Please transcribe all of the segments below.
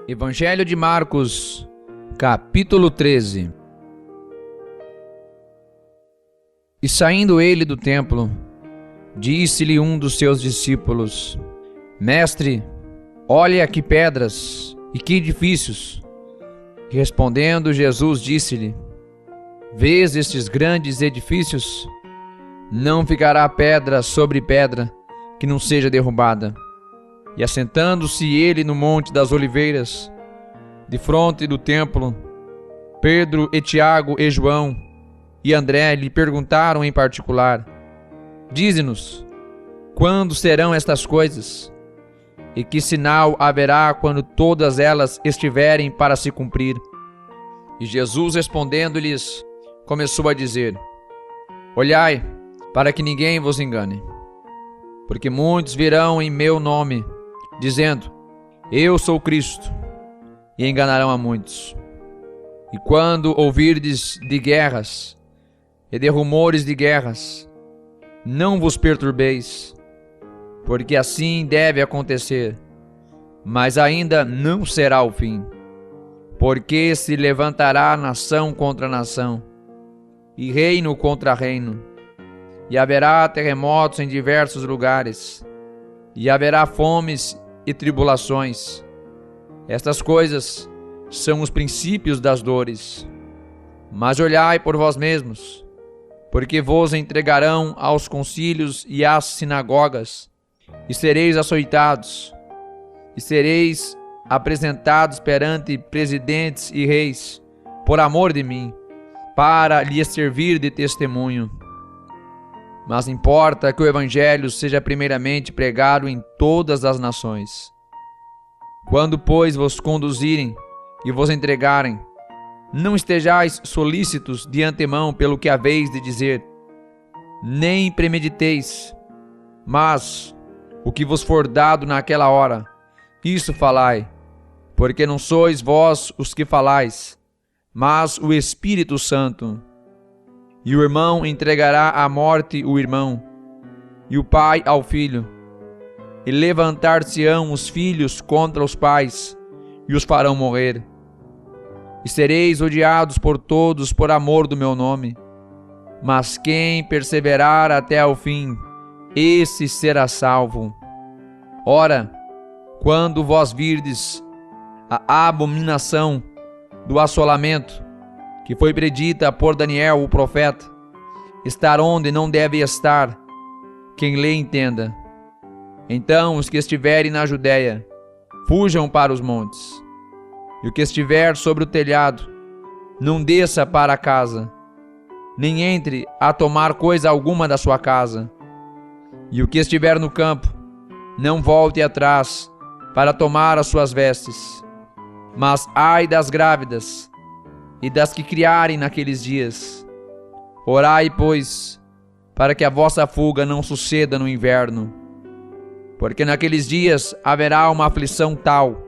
Evangelho de Marcos, capítulo 13. E saindo ele do templo, disse-lhe um dos seus discípulos: Mestre, olha que pedras e que edifícios. Respondendo Jesus disse-lhe: Vês estes grandes edifícios? Não ficará pedra sobre pedra que não seja derrubada. E assentando-se ele no Monte das Oliveiras, defronte do templo, Pedro e Tiago e João e André lhe perguntaram em particular: Dize-nos, quando serão estas coisas? E que sinal haverá quando todas elas estiverem para se cumprir? E Jesus respondendo-lhes, começou a dizer: Olhai, para que ninguém vos engane. Porque muitos virão em meu nome, dizendo: Eu sou Cristo, e enganarão a muitos. E quando ouvirdes de guerras e de rumores de guerras, não vos perturbeis, porque assim deve acontecer, mas ainda não será o fim. Porque se levantará nação contra nação, e reino contra reino, e haverá terremotos em diversos lugares, e haverá fomes e tribulações. Estas coisas são os princípios das dores. Mas olhai por vós mesmos, porque vos entregarão aos concílios e às sinagogas, e sereis açoitados, e sereis apresentados perante presidentes e reis, por amor de mim, para lhes servir de testemunho. Mas importa que o Evangelho seja primeiramente pregado em todas as nações. Quando, pois, vos conduzirem e vos entregarem, não estejais solícitos de antemão pelo que haveis de dizer, nem premediteis, mas o que vos for dado naquela hora, isso falai, porque não sois vós os que falais, mas o Espírito Santo. E o irmão entregará à morte o irmão, e o pai ao filho. E levantar-se-ão os filhos contra os pais, e os farão morrer. E sereis odiados por todos por amor do meu nome. Mas quem perseverar até ao fim, esse será salvo. Ora, quando vós virdes a abominação do assolamento, que foi predita por Daniel o profeta, estar onde não deve estar, quem lê entenda. Então os que estiverem na Judéia, fujam para os montes, e o que estiver sobre o telhado, não desça para a casa, nem entre a tomar coisa alguma da sua casa, e o que estiver no campo, não volte atrás para tomar as suas vestes. Mas ai das grávidas e das que criarem naqueles dias. Orai, pois, para que a vossa fuga não suceda no inverno. Porque naqueles dias haverá uma aflição tal,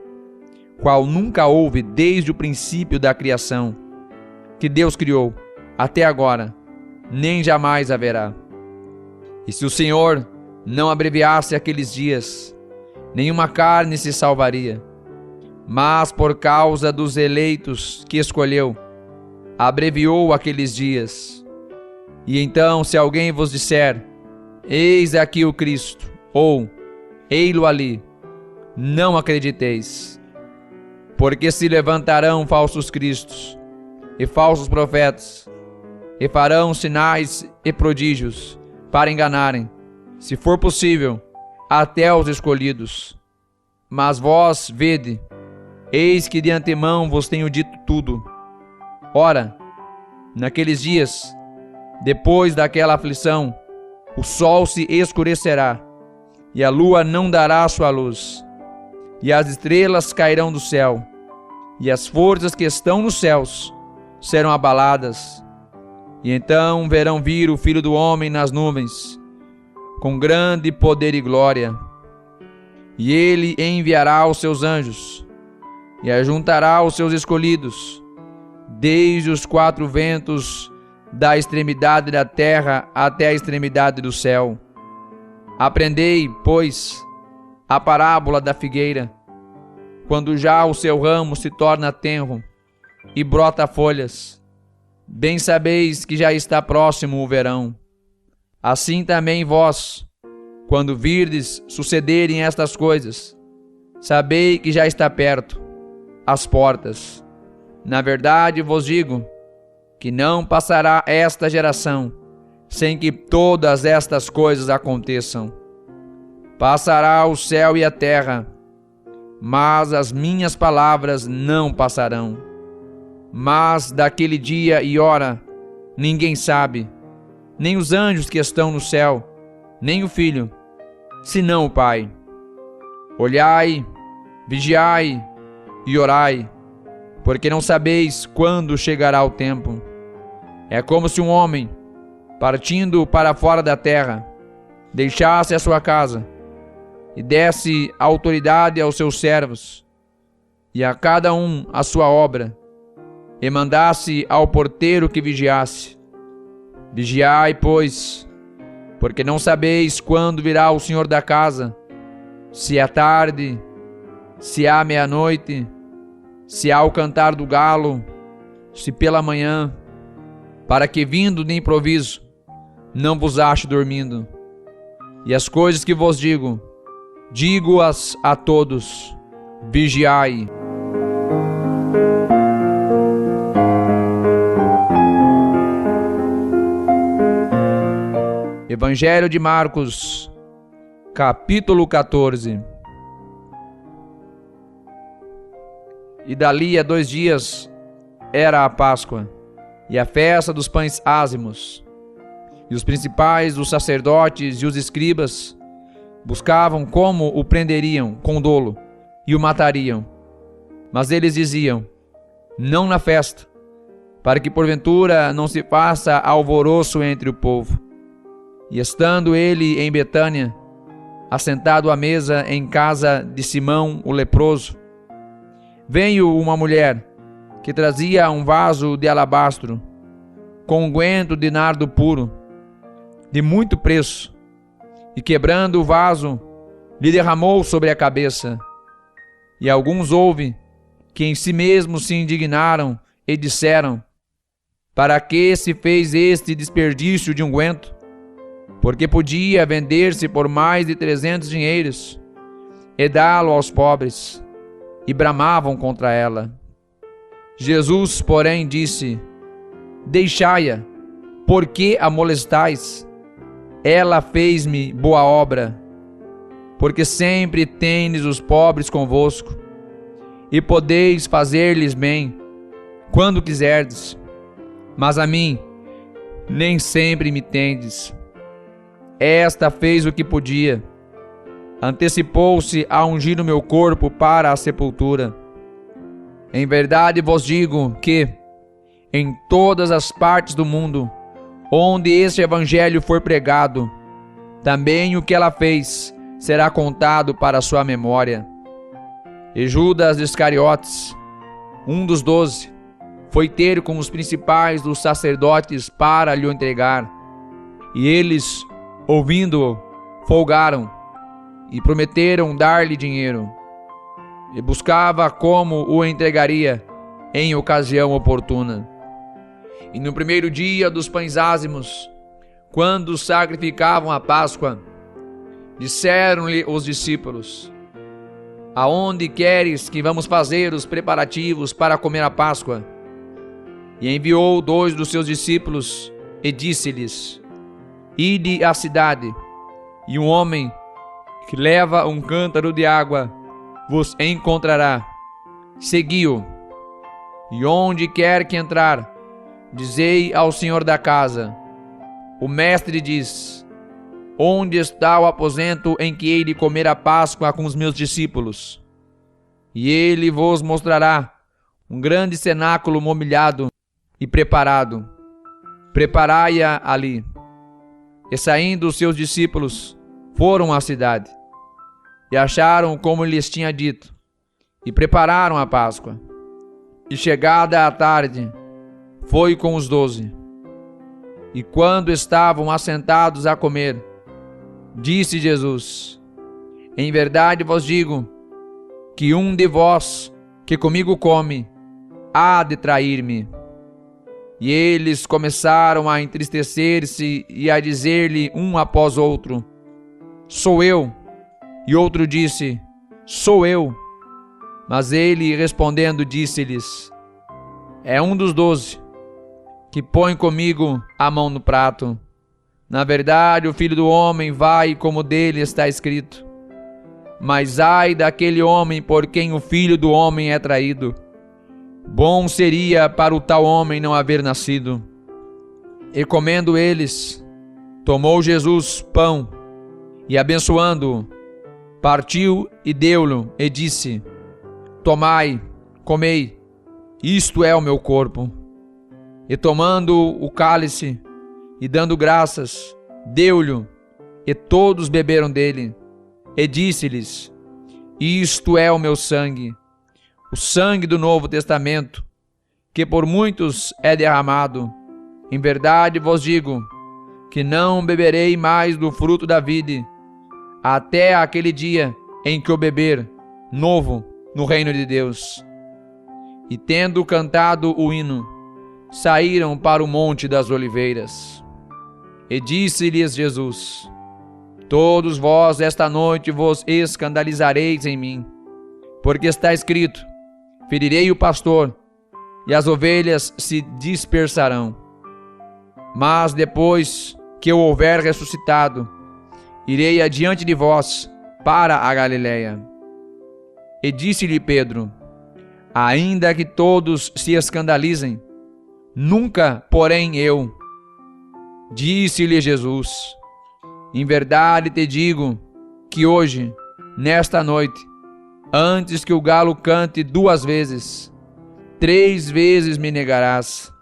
qual nunca houve desde o princípio da criação, que Deus criou, até agora, nem jamais haverá. E se o Senhor não abreviasse aqueles dias, nenhuma carne se salvaria. Mas por causa dos eleitos que escolheu, abreviou aqueles dias. E então, se alguém vos disser: Eis aqui o Cristo, ou ei-lo ali, não acrediteis. Porque se levantarão falsos cristos e falsos profetas, e farão sinais e prodígios para enganarem, se for possível, até os escolhidos. Mas vós vede, eis que de antemão vos tenho dito tudo. Ora, naqueles dias, depois daquela aflição, o sol se escurecerá, e a lua não dará sua luz, e as estrelas cairão do céu, e as forças que estão nos céus serão abaladas. E então verão vir o Filho do Homem nas nuvens, com grande poder e glória. E ele enviará os seus anjos, e ajuntará os seus escolhidos, desde os quatro ventos da extremidade da terra até a extremidade do céu. Aprendei, pois, a parábola da figueira. quando já o seu ramo se torna tenro e brota folhas. Bem sabeis que já está próximo o verão. Assim também vós, quando virdes sucederem estas coisas, sabei que já está perto, às portas. Na verdade vos digo, que não passará esta geração, sem que todas estas coisas aconteçam. Passará o céu e a terra, mas as minhas palavras não passarão. Mas daquele dia e hora ninguém sabe, nem os anjos que estão no céu, nem o Filho, senão o Pai. Olhai, vigiai e orai, porque não sabeis quando chegará o tempo. É como se um homem, partindo para fora da terra, deixasse a sua casa e desse autoridade aos seus servos, e a cada um a sua obra, e mandasse ao porteiro que vigiasse. Vigiai, pois, porque não sabeis quando virá o Senhor da casa, se é tarde, se à meia-noite, se ao cantar do galo, se pela manhã, para que vindo de improviso, não vos ache dormindo. E as coisas que vos digo, digo-as a todos, vigiai. Evangelho de Marcos, capítulo 14. E dali a 2 dias era a Páscoa, e a festa dos pães ázimos. E os principais dos sacerdotes e os escribas buscavam como o prenderiam com dolo e o matariam. Mas eles diziam: não na festa, para que porventura não se faça alvoroço entre o povo. E estando ele em Betânia, assentado à mesa em casa de Simão o leproso, veio uma mulher que trazia um vaso de alabastro com unguento de nardo puro, de muito preço, e quebrando o vaso, lhe derramou sobre a cabeça. E alguns houve que em si mesmos se indignaram e disseram: para que se fez este desperdício de unguento? Porque podia vender-se por mais de 300 dinheiros e dá-lo aos pobres. E bramavam contra ela. Jesus, porém, disse: deixai-a, por que a molestais? Ela fez-me boa obra. Porque sempre tendes os pobres convosco, e podeis fazer-lhes bem, quando quiserdes. Mas a mim, nem sempre me tendes. Esta fez o que podia. Antecipou-se a ungir o meu corpo para a sepultura. Em verdade vos digo que, em todas as partes do mundo, onde este evangelho for pregado, também o que ela fez será contado para sua memória. E Judas Iscariotes, um dos 12, foi ter com os principais dos sacerdotes para lhe entregar. E eles, ouvindo-o, folgaram e prometeram dar-lhe dinheiro. E buscava como o entregaria em ocasião oportuna. E no primeiro dia dos pães ázimos, quando sacrificavam a Páscoa, disseram-lhe os discípulos: aonde queres que vamos fazer os preparativos para comer a Páscoa? E enviou 2 dos seus discípulos e disse-lhes: ide à cidade, e um homem que leva um cântaro de água vos encontrará. Segui-o. E onde quer que entrar, dizei ao senhor da casa: o mestre diz: onde está o aposento em que hei de comer a Páscoa com os meus discípulos? E ele vos mostrará um grande cenáculo mobiliado e preparado. Preparai-a ali. E saindo os seus discípulos, foram à cidade, e acharam como lhes tinha dito, e prepararam a Páscoa. E chegada a tarde, foi com os 12. E quando estavam assentados a comer, disse Jesus: em verdade vos digo, que um de vós que comigo come há de trair-me. E eles começaram a entristecer-se e a dizer-lhe um após outro: Sou eu. E outro disse: Sou eu. Mas ele, respondendo, disse-lhes: É um dos 12, que põe comigo a mão no prato. Na verdade, o Filho do Homem vai como dele está escrito. Mas ai daquele homem por quem o Filho do Homem é traído. Bom seria para o tal homem não haver nascido. E comendo eles, tomou Jesus pão, e abençoando-o, partiu e deu-lhe, e disse: Tomai, comei, isto é o meu corpo. E tomando o cálice, e dando graças, deu-lhe, e todos beberam dele. E disse-lhes: Isto é o meu sangue, o sangue do Novo Testamento, que por muitos é derramado. Em verdade vos digo, que não beberei mais do fruto da vide, até aquele dia em que o beber novo no reino de Deus. E tendo cantado o hino, saíram para o Monte das Oliveiras. E disse-lhes Jesus: Todos vós esta noite vos escandalizareis em mim, porque está escrito: Ferirei o pastor, e as ovelhas se dispersarão. Mas depois que eu houver ressuscitado, irei adiante de vós para a Galiléia. E disse-lhe Pedro: Ainda que todos se escandalizem, nunca, porém, eu. Disse-lhe Jesus: Em verdade te digo que hoje, nesta noite, antes que o galo cante 2 vezes, 3 vezes me negarás.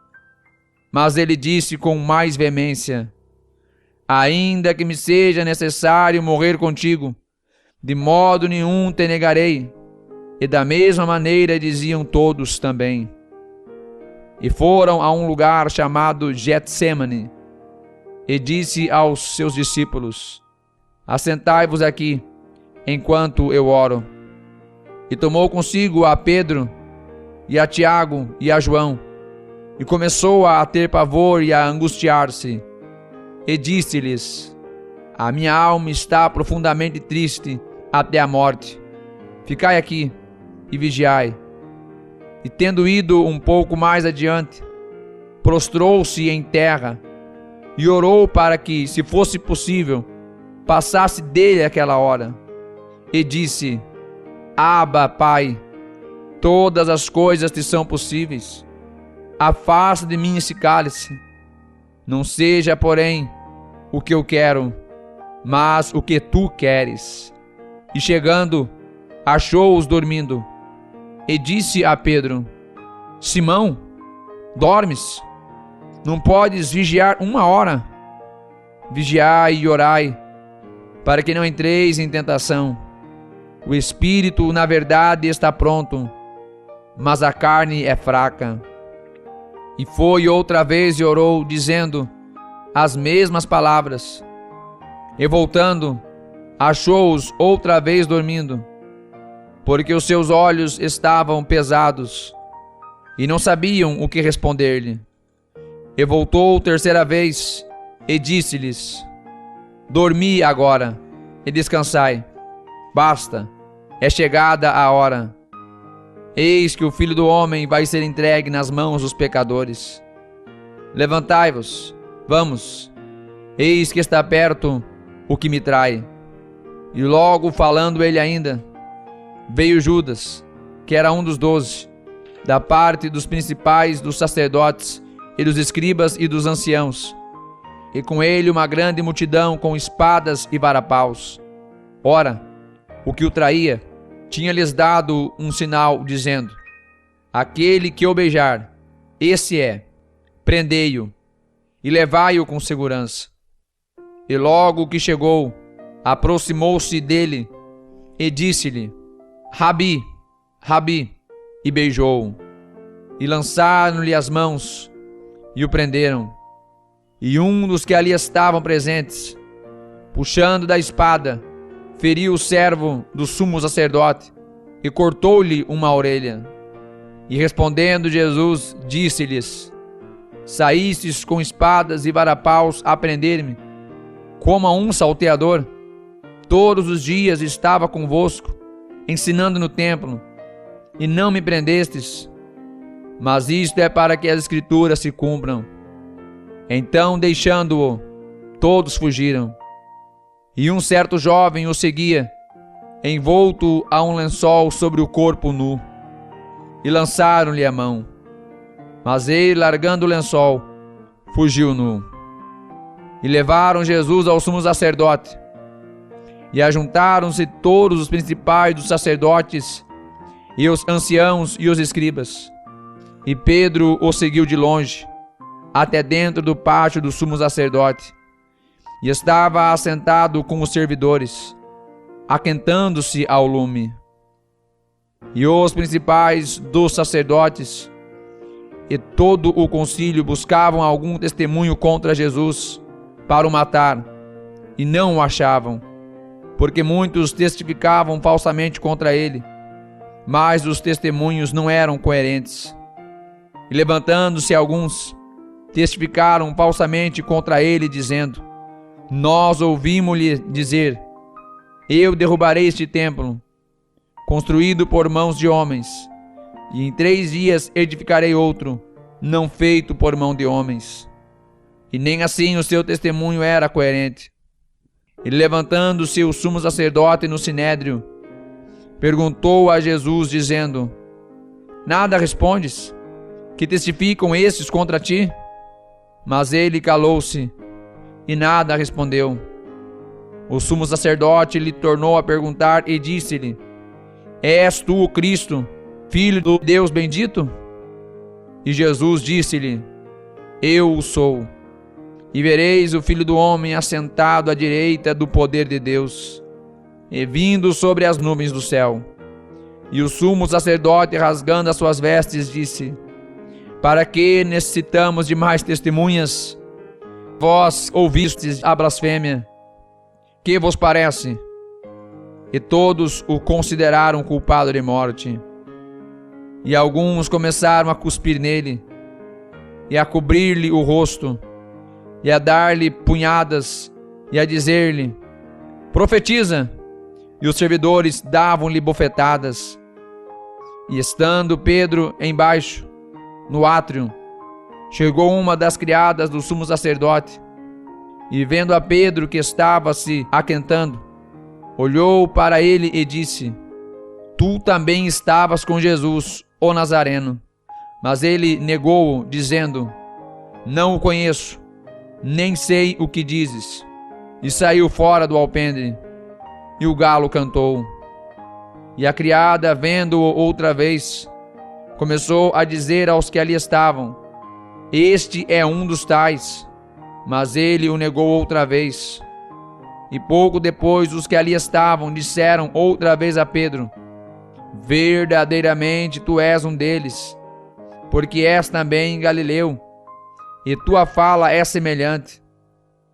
Mas ele disse com mais veemência: Ainda que me seja necessário morrer contigo, de modo nenhum te negarei. E da mesma maneira diziam todos também. E foram a um lugar chamado Getsêmani, e disse aos seus discípulos: Assentai-vos aqui, enquanto eu oro. E tomou consigo a Pedro, e a Tiago, e a João, e começou a ter pavor e a angustiar-se. E disse-lhes: A minha alma está profundamente triste até a morte. Ficai aqui e vigiai. E tendo ido um pouco mais adiante, prostrou-se em terra e orou para que, se fosse possível, passasse dele aquela hora. E disse: Abba, Pai, todas as coisas te são possíveis. Afasta de mim esse cálice. Não seja, porém, o que eu quero, mas o que tu queres. E chegando, achou-os dormindo. E disse a Pedro: Simão, dormes? Não podes vigiar 1 hora? Vigiai e orai, para que não entreis em tentação. O espírito, na verdade, está pronto, mas a carne é fraca. E foi outra vez e orou, dizendo as mesmas palavras. E voltando, achou-os outra vez dormindo, porque os seus olhos estavam pesados, e não sabiam o que responder-lhe. E voltou 3ª vez, e disse-lhes: Dormi agora, e descansai. Basta, é chegada a hora. Eis que o Filho do Homem vai ser entregue nas mãos dos pecadores. Levantai-vos, vamos, eis que está perto o que me trai. E logo falando ele ainda, veio Judas, que era um dos 12, da parte dos principais dos sacerdotes e dos escribas e dos anciãos, e com ele uma grande multidão com espadas e varapaus. Ora, o que o traía tinha-lhes dado um sinal, dizendo: Aquele que o beijar, esse é, prendei-o e levai-o com segurança. E logo que chegou, aproximou-se dele e disse-lhe: Rabi, Rabi, e beijou-o. E lançaram-lhe as mãos e o prenderam. E um dos que ali estavam presentes, puxando da espada, feriu o servo do sumo sacerdote e cortou-lhe uma orelha. E respondendo Jesus, disse-lhes: Saístes com espadas e varapaus a prender-me, como a um salteador? Todos os dias estava convosco, ensinando no templo, e não me prendestes. Mas isto é para que as Escrituras se cumpram. Então, deixando-o, todos fugiram. E um certo jovem o seguia, envolto a um lençol sobre o corpo nu. E lançaram-lhe a mão. Mas ele, largando o lençol, fugiu nu. E levaram Jesus ao sumo sacerdote. E ajuntaram-se todos os principais dos sacerdotes, e os anciãos e os escribas. E Pedro o seguiu de longe, até dentro do pátio do sumo sacerdote. E estava assentado com os servidores, aquentando-se ao lume. E os principais dos sacerdotes e todo o concílio buscavam algum testemunho contra Jesus para o matar, e não o achavam, porque muitos testificavam falsamente contra ele, mas os testemunhos não eram coerentes. E levantando-se alguns, testificaram falsamente contra ele, dizendo: Nós ouvimos-lhe dizer: Eu derrubarei este templo, construído por mãos de homens, e em 3 dias edificarei outro, não feito por mão de homens. E nem assim o seu testemunho era coerente. E levantando-se o sumo sacerdote no sinédrio, perguntou a Jesus, dizendo: Nada respondes? Que testificam estes contra ti? Mas ele calou-se e nada respondeu. O sumo sacerdote lhe tornou a perguntar e disse-lhe: És tu o Cristo, filho do Deus bendito? E Jesus disse-lhe: Eu o sou. E vereis o Filho do Homem assentado à direita do poder de Deus, e vindo sobre as nuvens do céu. E o sumo sacerdote, rasgando as suas vestes, disse: Para que necessitamos de mais testemunhas? Vós ouvistes a blasfêmia. Que vos parece? E todos o consideraram culpado de morte. E alguns começaram a cuspir nele, e a cobrir-lhe o rosto, e a dar-lhe punhadas, e a dizer-lhe: Profetiza! E os servidores davam-lhe bofetadas. E estando Pedro embaixo, no átrio, chegou uma das criadas do sumo sacerdote, e vendo a Pedro que estava se aquentando, olhou para ele e disse: Tu também estavas com Jesus, o Nazareno. Mas ele negou-o, dizendo: Não o conheço, nem sei o que dizes. E saiu fora do alpendre, e o galo cantou. E a criada, vendo-o outra vez, começou a dizer aos que ali estavam: Este é um dos tais. Mas ele o negou outra vez. E pouco depois os que ali estavam disseram outra vez a Pedro: Verdadeiramente tu és um deles, porque és também Galileu, e tua fala é semelhante.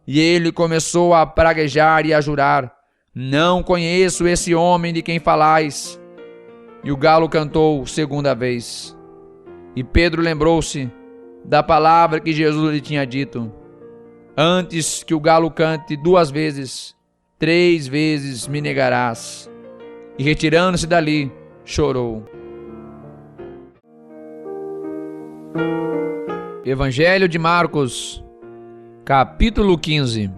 E ele começou a praguejar e a jurar: Não conheço esse homem de quem falais. E o galo cantou 2ª vez. E Pedro lembrou-se da palavra que Jesus lhe tinha dito: Antes que o galo cante 2 vezes, 3 vezes me negarás. E retirando-se dali, chorou. Evangelho de Marcos, capítulo 15.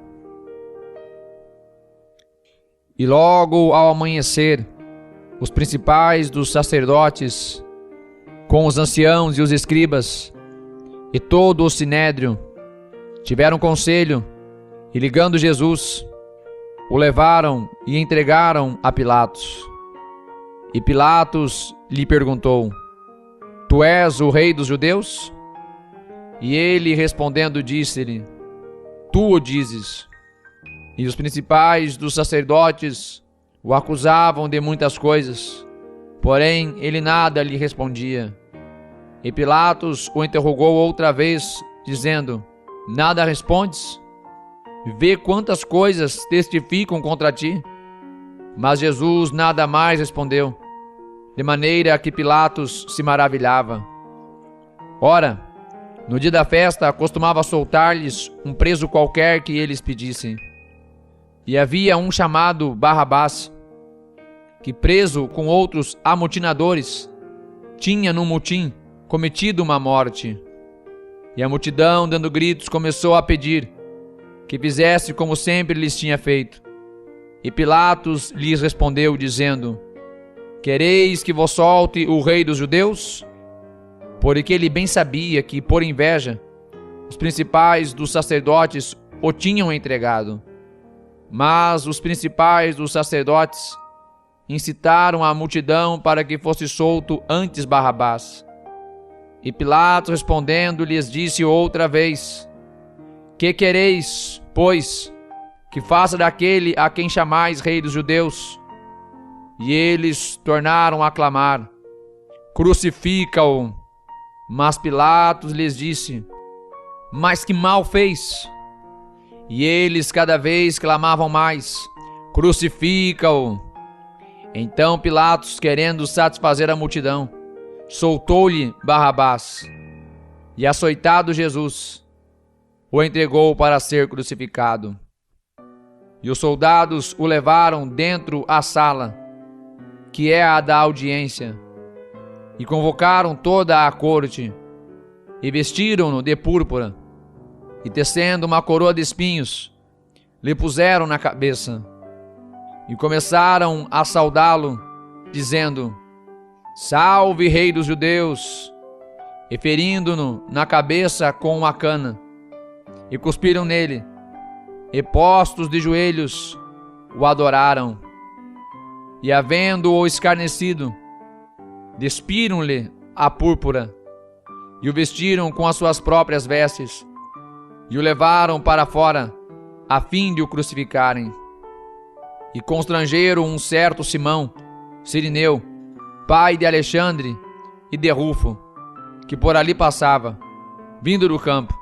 E logo ao amanhecer, os principais dos sacerdotes, com os anciãos e os escribas, e todo o sinédrio, tiveram conselho, e ligando Jesus, o levaram e entregaram a Pilatos. E Pilatos lhe perguntou: Tu és o rei dos judeus? E ele, respondendo, disse-lhe: Tu o dizes. E os principais dos sacerdotes o acusavam de muitas coisas, porém ele nada lhe respondia. E Pilatos o interrogou outra vez, dizendo: Nada respondes? Vê quantas coisas testificam contra ti. Mas Jesus nada mais respondeu. de maneira que Pilatos se maravilhava. Ora, no dia da festa, costumava soltar-lhes um preso qualquer que eles pedissem. E havia um chamado Barrabás, que preso com outros amotinadores, tinha num motim cometido uma morte. E a multidão, dando gritos, começou a pedir que fizesse como sempre lhes tinha feito. E Pilatos lhes respondeu, dizendo: Quereis que vos solte o rei dos judeus? Porque ele bem sabia que, por inveja, os principais dos sacerdotes o tinham entregado. Mas os principais dos sacerdotes incitaram a multidão para que fosse solto antes Barrabás. E Pilatos, respondendo, lhes disse outra vez: Que quereis, pois, que faça daquele a quem chamais rei dos judeus? E eles tornaram a clamar: Crucifica-o! Mas Pilatos lhes disse: Mas que mal fez? E eles cada vez clamavam mais: Crucifica-o! Então Pilatos, querendo satisfazer a multidão, soltou-lhe Barrabás. E açoitado Jesus, o entregou para ser crucificado. E os soldados o levaram dentro à sala, que é a da audiência, e convocaram toda a corte, e vestiram-no de púrpura, e tecendo uma coroa de espinhos, lhe puseram na cabeça, e começaram a saudá-lo, dizendo: Salve, rei dos judeus! E ferindo-no na cabeça com uma cana, e cuspiram nele, e postos de joelhos, o adoraram. E havendo-o escarnecido, despiram-lhe a púrpura, e o vestiram com as suas próprias vestes, e o levaram para fora, a fim de o crucificarem. E constrangeram um certo Simão, Cirineu, pai de Alexandre e de Rufo, que por ali passava, vindo do campo,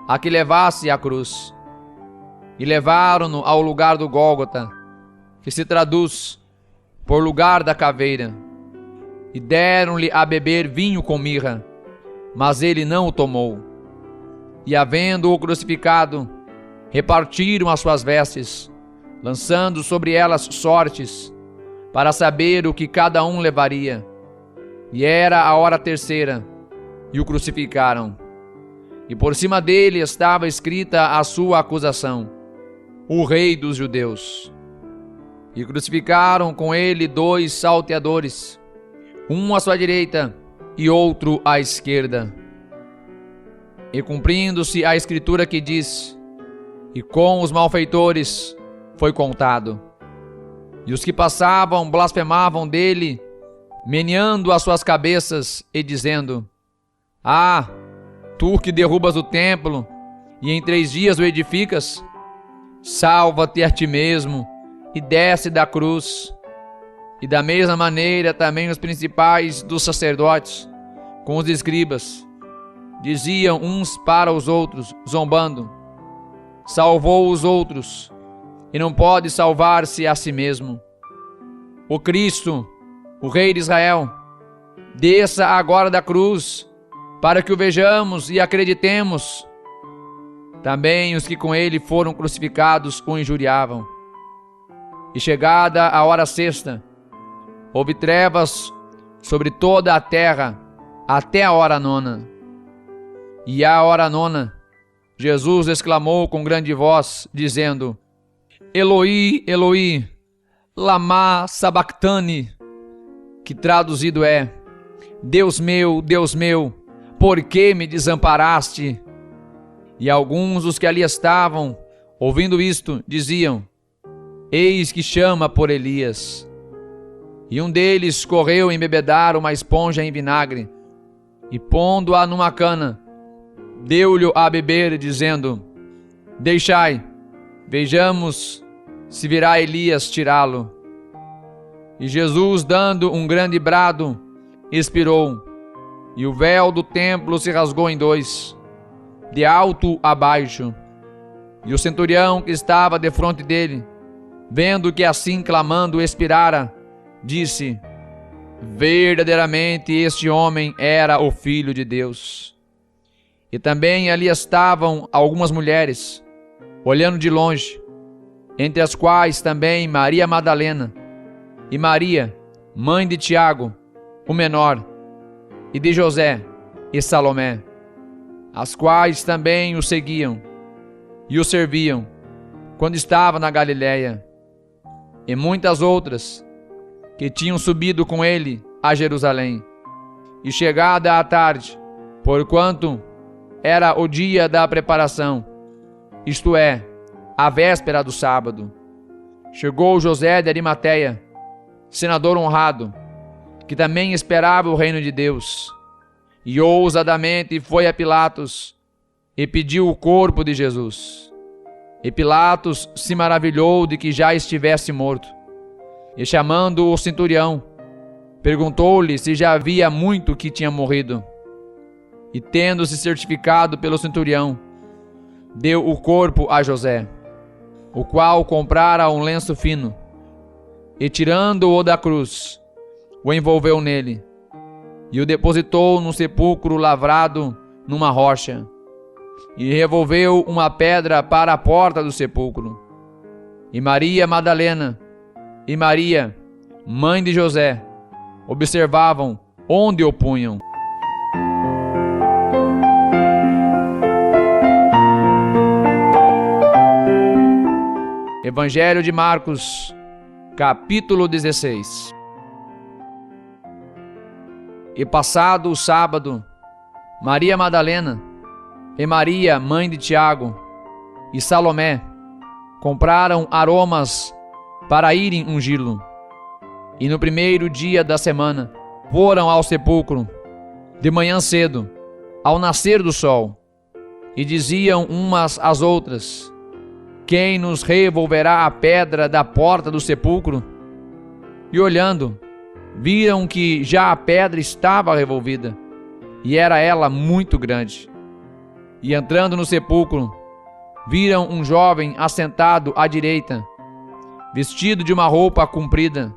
a que levasse a cruz. E levaram-no ao lugar do Gólgota, que se traduz por lugar da caveira, e deram-lhe a beber vinho com mirra, mas ele não o tomou. E havendo-o crucificado, repartiram as suas vestes, lançando sobre elas sortes, para saber o que cada um levaria. E era a hora terceira, e o crucificaram. E por cima dele estava escrita a sua acusação: O Rei dos Judeus. E crucificaram com ele 2 salteadores, um à sua direita e outro à esquerda. E cumprindo-se a escritura que diz: E com os malfeitores foi contado. E os que passavam blasfemavam dele, meneando as suas cabeças e dizendo: Ah, tu que derrubas o templo e em 3 dias o edificas, salva-te a ti mesmo e desce da cruz. E da mesma maneira também os principais dos sacerdotes, com os escribas, diziam uns para os outros, zombando: Salvou os outros, e não pode salvar-se a si mesmo. O Cristo, o Rei de Israel, desça agora da cruz, para que o vejamos e acreditemos. Também os que com ele foram crucificados o injuriavam. E chegada a hora sexta, houve trevas sobre toda a terra até a hora nona. E à hora nona, Jesus exclamou com grande voz, dizendo: Eloi, Eloi, lama sabactani, que traduzido é: Deus meu, por que me desamparaste? E alguns dos que ali estavam, ouvindo isto, diziam: Eis que chama por Elias. E um deles correu embebedar uma esponja em vinagre, e pondo-a numa cana, deu-lhe a beber, dizendo: Deixai, vejamos se virá Elias tirá-lo. E Jesus, dando um grande brado, expirou, e o véu do templo se rasgou em 2, de alto a baixo. E o centurião que estava defronte dele, vendo que assim clamando expirara, disse: verdadeiramente este homem era o Filho de Deus. E também ali estavam algumas mulheres, olhando de longe, entre as quais também Maria Madalena e Maria, mãe de Tiago, o menor, e de José e Salomé, as quais também o seguiam e o serviam quando estava na Galiléia, e muitas outras que tinham subido com ele a Jerusalém. E chegada a tarde, porquanto era o dia da preparação, isto é, a véspera do sábado, chegou José de Arimateia, senador honrado, que também esperava o reino de Deus, e ousadamente foi a Pilatos e pediu o corpo de Jesus. E Pilatos se maravilhou de que já estivesse morto, e chamando o centurião, perguntou-lhe se já havia muito que tinha morrido. E tendo-se certificado pelo centurião, deu o corpo a José, o qual comprara um lenço fino, e tirando-o da cruz, o envolveu nele, e o depositou num sepulcro lavrado numa rocha, e revolveu uma pedra para a porta do sepulcro. E Maria Madalena e Maria, mãe de José, observavam onde o punham. Evangelho de Marcos, capítulo 16. E passado o sábado, Maria Madalena e Maria, mãe de Tiago, e Salomé compraram aromas para irem ungí-lo. E no primeiro dia da semana foram ao sepulcro, de manhã cedo, ao nascer do sol, e diziam umas às outras: quem nos revolverá a pedra da porta do sepulcro? E olhando, viram que já a pedra estava revolvida, e era ela muito grande. E entrando no sepulcro, viram um jovem assentado à direita, vestido de uma roupa comprida,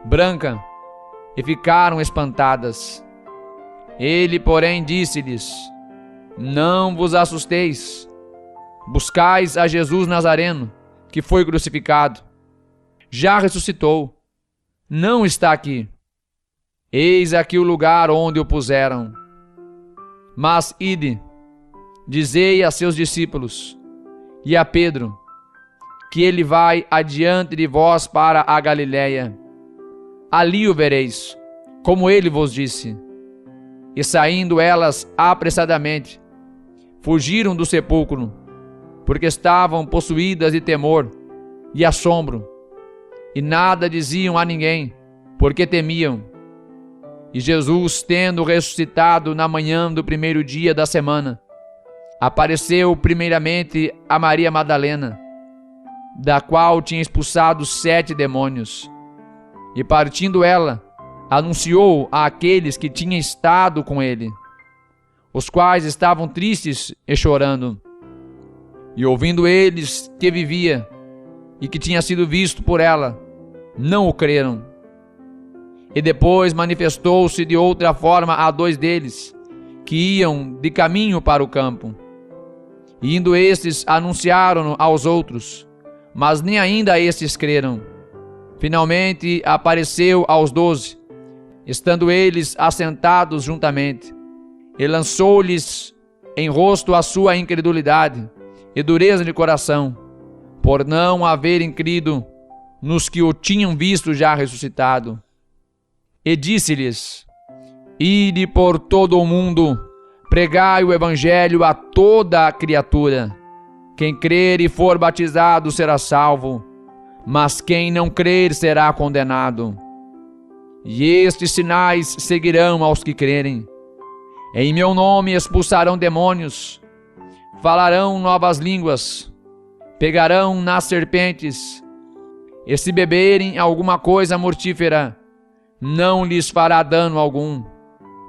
branca, e ficaram espantadas. Ele, porém, disse-lhes: não vos assusteis. Buscais a Jesus Nazareno, que foi crucificado. Já ressuscitou. Não está aqui. Eis aqui o lugar onde o puseram. Mas ide, dizei a seus discípulos e a Pedro, que ele vai adiante de vós para a Galiléia. Ali o vereis, como ele vos disse. E saindo elas apressadamente, fugiram do sepulcro, porque estavam possuídas de temor e assombro, e nada diziam a ninguém, porque temiam. E Jesus, tendo ressuscitado na manhã do primeiro dia da semana, apareceu primeiramente a Maria Madalena, da qual tinha expulsado 7 demônios. E partindo ela, anunciou a aqueles que tinham estado com ele, os quais estavam tristes e chorando. E ouvindo eles que vivia e que tinha sido visto por ela, não o creram. E depois manifestou-se de outra forma a 2 deles, que iam de caminho para o campo. E indo estes, anunciaram-no aos outros, mas nem ainda estes creram. Finalmente apareceu aos 12, estando eles assentados juntamente, e lançou-lhes em rosto a sua incredulidade e dureza de coração, por não haverem crido nos que o tinham visto já ressuscitado. E disse-lhes: ide por todo o mundo, pregai o evangelho a toda a criatura. Quem crer e for batizado será salvo, mas quem não crer será condenado. E estes sinais seguirão aos que crerem. Em meu nome expulsarão demônios, falarão novas línguas, pegarão nas serpentes, e se beberem alguma coisa mortífera, não lhes fará dano algum,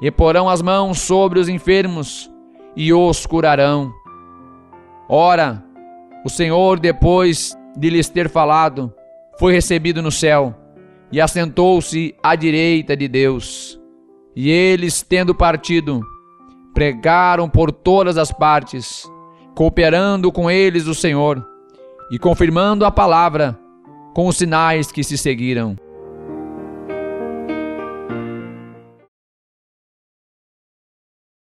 e porão as mãos sobre os enfermos e os curarão. Ora, o Senhor, depois de lhes ter falado, foi recebido no céu, e assentou-se à direita de Deus. E eles, tendo partido, pregaram por todas as partes, cooperando com eles o Senhor e confirmando a palavra com os sinais que se seguiram.